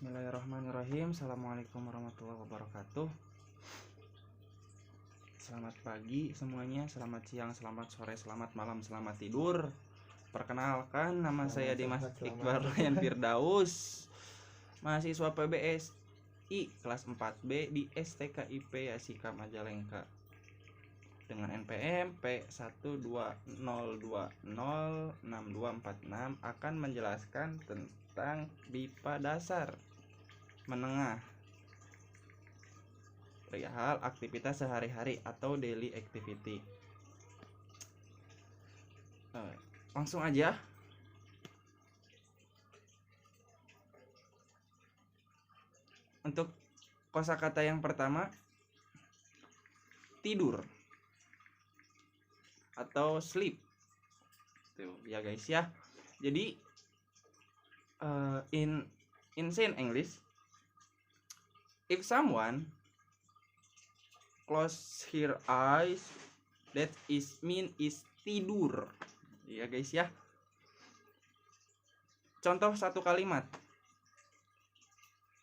Bismillahirrahmanirrahim. Assalamualaikum warahmatullahi wabarakatuh. Selamat pagi semuanya, selamat siang, selamat sore, selamat malam, selamat tidur. Perkenalkan, nama saya Dimas Iqbal Ryan Firdaus, mahasiswa PBSI kelas 4B di STKIP Yasika Majalengka dengan NPM P120206246 akan menjelaskan tentang BIPA dasar menengah, perihal aktivitas sehari-hari atau daily activity. Langsung aja. Untuk kosakata yang pertama, tidur atau sleep. Tuh ya guys ya. Jadi in Saint English, if someone close her eyes, that is mean is tidur. Ya guys ya. Contoh satu kalimat.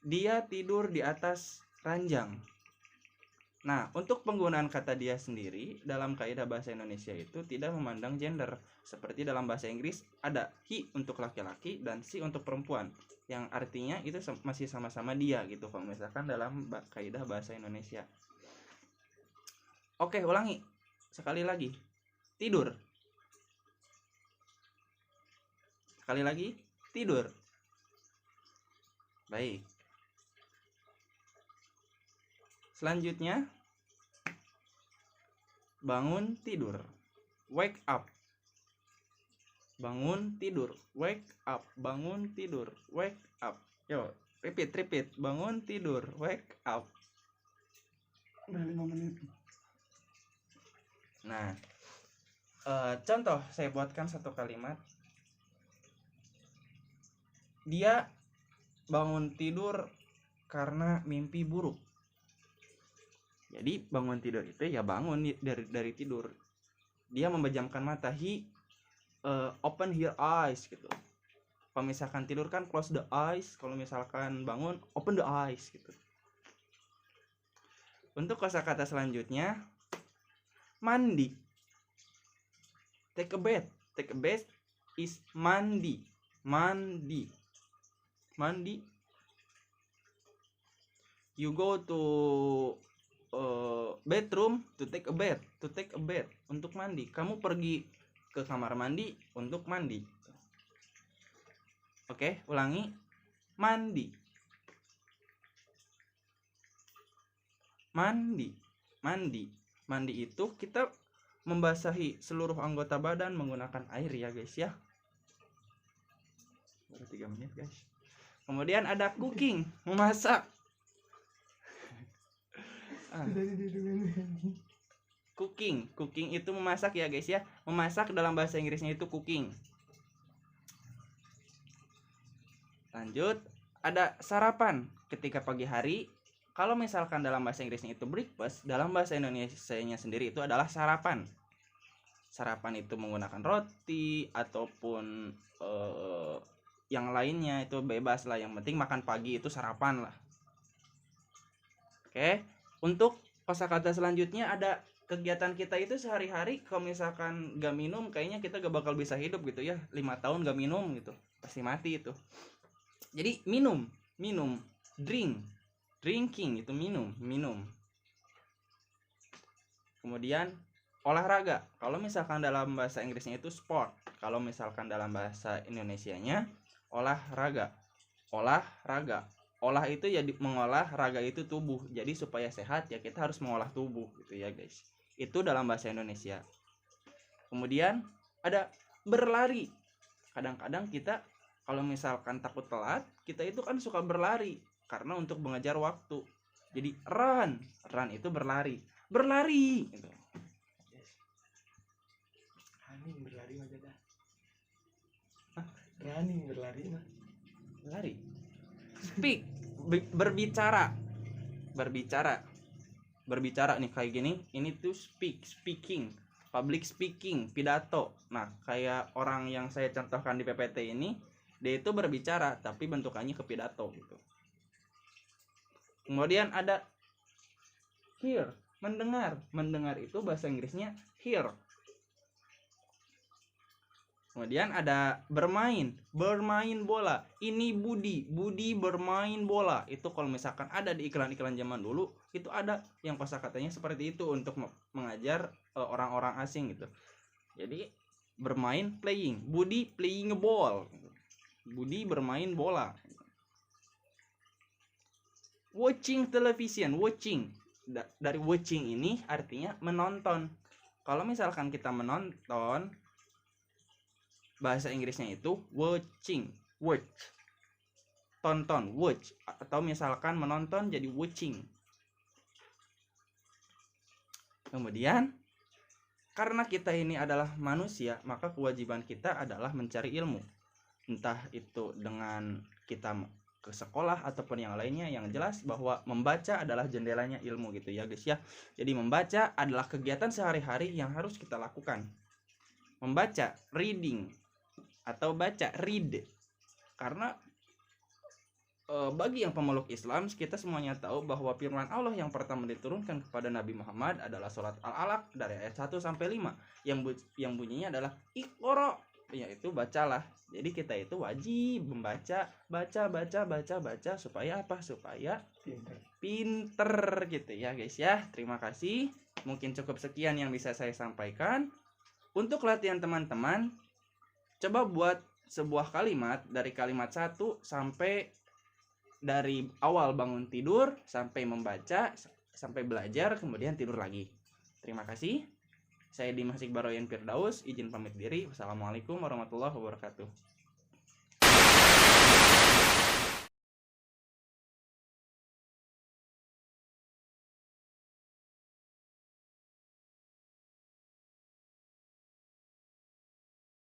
Dia tidur di atas ranjang. Nah, untuk penggunaan kata dia sendiri dalam kaidah bahasa Indonesia itu tidak memandang gender. Seperti dalam bahasa Inggris ada he untuk laki-laki dan she untuk perempuan, yang artinya itu masih sama-sama dia gitu kalau misalkan dalam kaidah bahasa Indonesia. Oke, ulangi sekali lagi. Tidur. Sekali lagi, tidur. Baik. Selanjutnya, bangun tidur. Wake up. Bangun tidur. Wake up. Bangun tidur. Wake up. Yo, repeat. Bangun tidur. Wake up. Udah 5 menit. Nah, contoh saya buatkan satu kalimat. Dia bangun tidur karena mimpi buruk. Jadi bangun tidur itu ya bangun dari tidur. Dia memejamkan mata. He open her eyes gitu. Kalau misalkan tidur kan close the eyes. Kalau misalkan bangun open the eyes gitu. Untuk kosakata selanjutnya, mandi. Take a bath. Take a bath is mandi. Mandi. You go to bedroom to take a bath. To take a bath untuk mandi. Kamu pergi ke kamar mandi untuk mandi. Oke, ulangi. Mandi. Mandi itu kita membasahi seluruh anggota badan menggunakan air ya guys ya. Baru 3 menit guys. Kemudian ada cooking, memasak. Cooking itu memasak ya guys ya. Memasak dalam bahasa Inggrisnya itu cooking. Lanjut, ada sarapan ketika pagi hari. Kalau misalkan dalam bahasa Inggrisnya itu breakfast, dalam bahasa Indonesianya sendiri itu adalah sarapan. Sarapan itu menggunakan roti ataupun yang lainnya itu bebas lah. Yang penting makan pagi itu sarapan lah. Oke, untuk kosakata selanjutnya ada kegiatan kita itu sehari-hari. Kalau misalkan gak minum, kayaknya kita gak bakal bisa hidup gitu ya. 5 tahun gak minum gitu, pasti mati itu. Jadi minum, drinking itu minum. Kemudian olahraga. Kalau misalkan dalam bahasa Inggrisnya itu sport. Kalau misalkan dalam bahasa Indonesianya olahraga. Olah itu ya mengolah, raga itu tubuh. Jadi supaya sehat ya kita harus mengolah tubuh gitu ya guys. Itu dalam bahasa Indonesia. Kemudian ada berlari. Kadang-kadang kita kalau misalkan takut telat, kita itu kan suka berlari karena untuk mengejar waktu. Jadi run itu berlari gitu. Running berlari aja dah. Running berlari mah. Berlari. Speak, berbicara nih kayak gini. Ini tuh speaking, public speaking, pidato. Nah, kayak orang yang saya contohkan di PPT ini, dia itu berbicara tapi bentukannya ke pidato gitu. Kemudian ada hear, mendengar. Mendengar itu bahasa Inggrisnya hear. Kemudian ada bermain, bermain bola. Ini Budi bermain bola. Itu kalau misalkan ada di iklan-iklan zaman dulu, itu ada yang kosakatanya seperti itu untuk mengajar orang-orang asing gitu. Jadi bermain playing, Budi playing a ball. Budi bermain bola. Watching television, watching. Dari watching ini artinya menonton. Kalau misalkan kita menonton, bahasa Inggrisnya itu watching, watch, tonton, watch, atau misalkan menonton jadi watching. Kemudian karena kita ini adalah manusia, maka kewajiban kita adalah mencari ilmu, entah itu dengan kita ke sekolah ataupun yang lainnya. Yang jelas bahwa membaca adalah jendelanya ilmu gitu ya guys ya. Jadi membaca adalah kegiatan sehari-hari yang harus kita lakukan. Membaca, reading, atau baca, read. Karena bagi yang pemeluk Islam, kita semuanya tahu bahwa firman Allah yang pertama diturunkan kepada Nabi Muhammad adalah surat Al-Alaq dari ayat 1 sampai 5 yang bunyinya adalah Iqra, yaitu bacalah. Jadi kita itu wajib membaca, baca supaya apa? Supaya pinter gitu ya guys ya. Terima kasih. Mungkin cukup sekian yang bisa saya sampaikan. Untuk latihan teman-teman, coba buat sebuah kalimat dari kalimat 1 sampai dari awal bangun tidur sampai membaca, sampai belajar, kemudian tidur lagi. Terima kasih. Saya Dimas Iqbal Royan Firdaus, izin pamit diri. Wassalamualaikum warahmatullahi wabarakatuh.